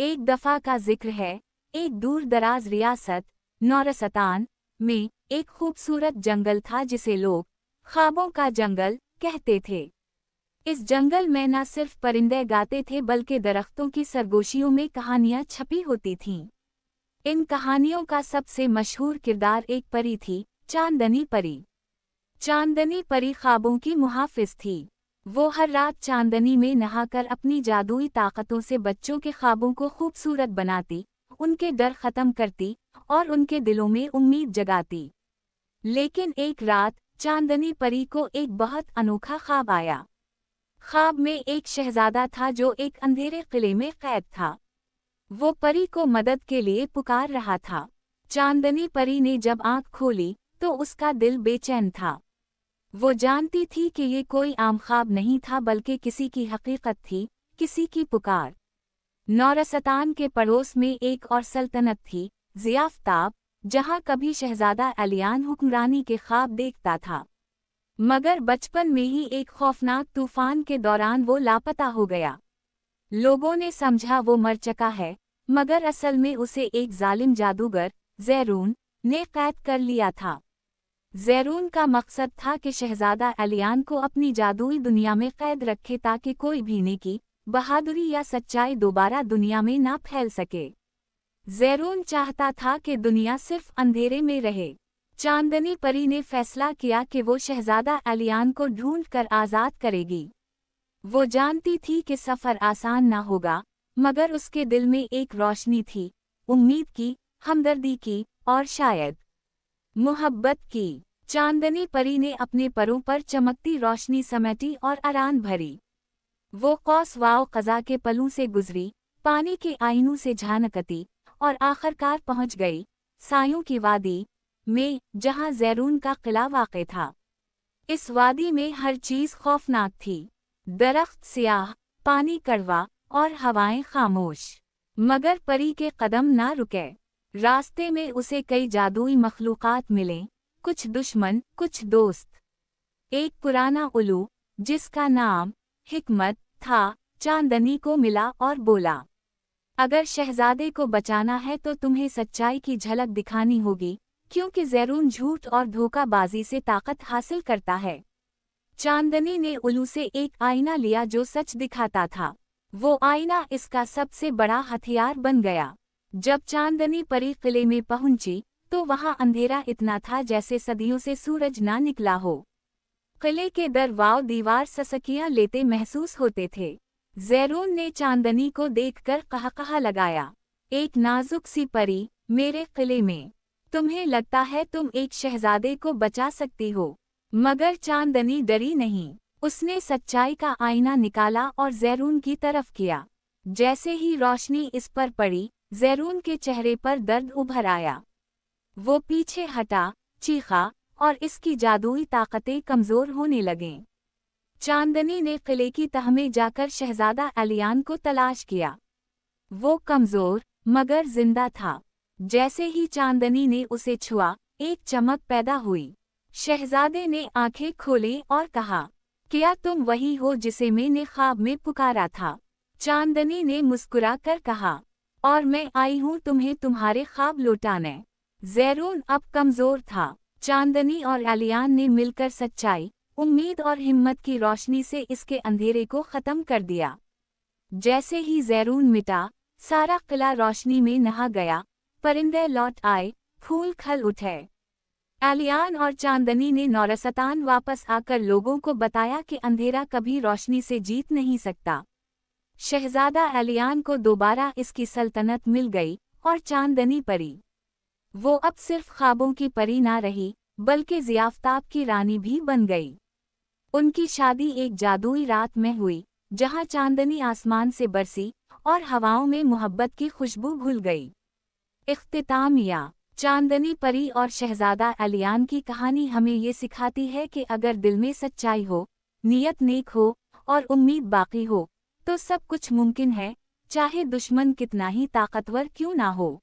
एक दफा का जिक्र है, एक दूर दराज रियासत नौरस्तान में एक खूबसूरत जंगल था जिसे लोग ख्वाबों का जंगल कहते थे। इस जंगल में न सिर्फ परिंदे गाते थे बल्कि दरख्तों की सरगोशियों में कहानियां छपी होती थीं। इन कहानियों का सबसे मशहूर किरदार एक परी थी, चांदनी परी। चांदनी परी ख्वाबों की मुहाफिज थी। वो हर रात चांदनी में नहाकर अपनी जादुई ताकतों से बच्चों के ख्वाबों को खूबसूरत बनाती, उनके डर खत्म करती और उनके दिलों में उम्मीद जगाती। लेकिन एक रात चांदनी परी को एक बहुत अनोखा ख्वाब आया। ख्वाब में एक शहजादा था जो एक अंधेरे किले में कैद था। वो परी को मदद के लिए पुकार रहा था। चांदनी परी ने जब आंख खोली तो उसका दिल बेचैन था। वो जानती थी कि ये कोई आम ख्वाब नहीं था बल्कि किसी की हकीकत थी, किसी की पुकार। नौरस्तान के पड़ोस में एक और सल्तनत थी, ज़ियाफ्ताब, जहाँ कभी शहजादा अलियान हुक्मरानी के ख्वाब देखता था। मगर बचपन में ही एक खौफनाक तूफान के दौरान वो लापता हो गया। लोगों ने समझा वो मर चुका है, मगर असल में उसे एक जालिम जादूगर ज़ैरून ने कैद कर लिया था। ज़ैरून का मकसद था कि शहजादा अलियान को अपनी जादुई दुनिया में कैद रखे ताकि कोई भी नेकी, बहादुरी या सच्चाई दोबारा दुनिया में ना फैल सके। ज़ैरून चाहता था कि दुनिया सिर्फ अंधेरे में रहे। चांदनी परी ने फैसला किया कि वो शहजादा अलियान को ढूंढ कर आज़ाद करेगी। वो जानती थी कि सफ़र आसान ना होगा, मगर उसके दिल में एक रोशनी थी, उम्मीद की, हमदर्दी की और शायद मोहब्बत की। चांदनी परी ने अपने परों पर चमकती रोशनी समेटी और अरान भरी। वो कौस वाओ क़ज़ा के पलों से गुजरी, पानी के आइनों से झानकती और आखिरकार पहुंच गई सायों की वादी में, जहां ज़ैरून का किला वाक़े था। इस वादी में हर चीज़ खौफनाक थी। दरख्त स्याह, पानी कड़वा और हवाएं खामोश। मगर परी के कदम ना रुके। रास्ते में उसे कई जादुई मखलूक़ात मिले, कुछ दुश्मन कुछ दोस्त। एक पुराना उल्लू जिसका नाम हिकमत था, चांदनी को मिला और बोला, अगर शहजादे को बचाना है तो तुम्हें सच्चाई की झलक दिखानी होगी, क्योंकि ज़ैरून झूठ और धोखाबाजी से ताकत हासिल करता है। चांदनी ने उल्लू से एक आईना लिया जो सच दिखाता था। वो आईना इसका सबसे बड़ा हथियार बन गया। जब चांदनी परी किले में पहुंची तो वहां अंधेरा इतना था जैसे सदियों से सूरज ना निकला हो। किले के दरवाज़ दीवार ससकियां लेते महसूस होते थे। ज़ैरून ने चांदनी को देखकर कहकहा लगाया, एक नाजुक सी परी मेरे किले में, तुम्हें लगता है तुम एक शहजादे को बचा सकती हो? मगर चांदनी डरी नहीं। उसने सच्चाई का आईना निकाला और ज़ैरून की तरफ किया। जैसे ही रोशनी इस पर पड़ी, ज़ैरून के चेहरे पर दर्द उभर आया। वो पीछे हटा, चीखा और इसकी जादुई ताकतें कमज़ोर होने लगें। चांदनी ने किले की तह में जाकर शहजादा अलियान को तलाश किया। वो कमज़ोर मगर जिंदा था। जैसे ही चांदनी ने उसे छुआ, एक चमक पैदा हुई। शहजादे ने आंखें खोली और कहा, क्या तुम वही हो जिसे मैंने ख्वाब में पुकारा था? चांदनी ने मुस्कुराकर कहा, और मैं आई हूँ तुम्हें तुम्हारे ख्वाब लौटाने। ज़ैरून अब कमज़ोर था। चांदनी और अलियान ने मिलकर सच्चाई, उम्मीद और हिम्मत की रोशनी से इसके अंधेरे को ख़त्म कर दिया। जैसे ही ज़ैरून मिटा, सारा किला रोशनी में नहा गया, परिंदे लौट आए, फूल खिल उठे। अलियान और चांदनी ने नौरस्तान वापस आकर लोगों को बताया कि अंधेरा कभी रोशनी से जीत नहीं सकता। शहजादा अलियान को दोबारा इसकी सल्तनत मिल गई और चांदनी परी, वो अब सिर्फ ख्वाबों की परी ना रही, बल्कि ज़ियाफ्ताब की रानी भी बन गई। उनकी शादी एक जादुई रात में हुई, जहां चांदनी आसमान से बरसी और हवाओं में मोहब्बत की खुशबू घुल गई। इख्तितामिया। चांदनी परी और शहजादा अलियान की कहानी हमें ये सिखाती है कि अगर दिल में सच्चाई हो, नीयत नेक हो और उम्मीद बाकी हो, तो सब कुछ मुमकिन है, चाहे दुश्मन कितना ही ताकतवर क्यों ना हो।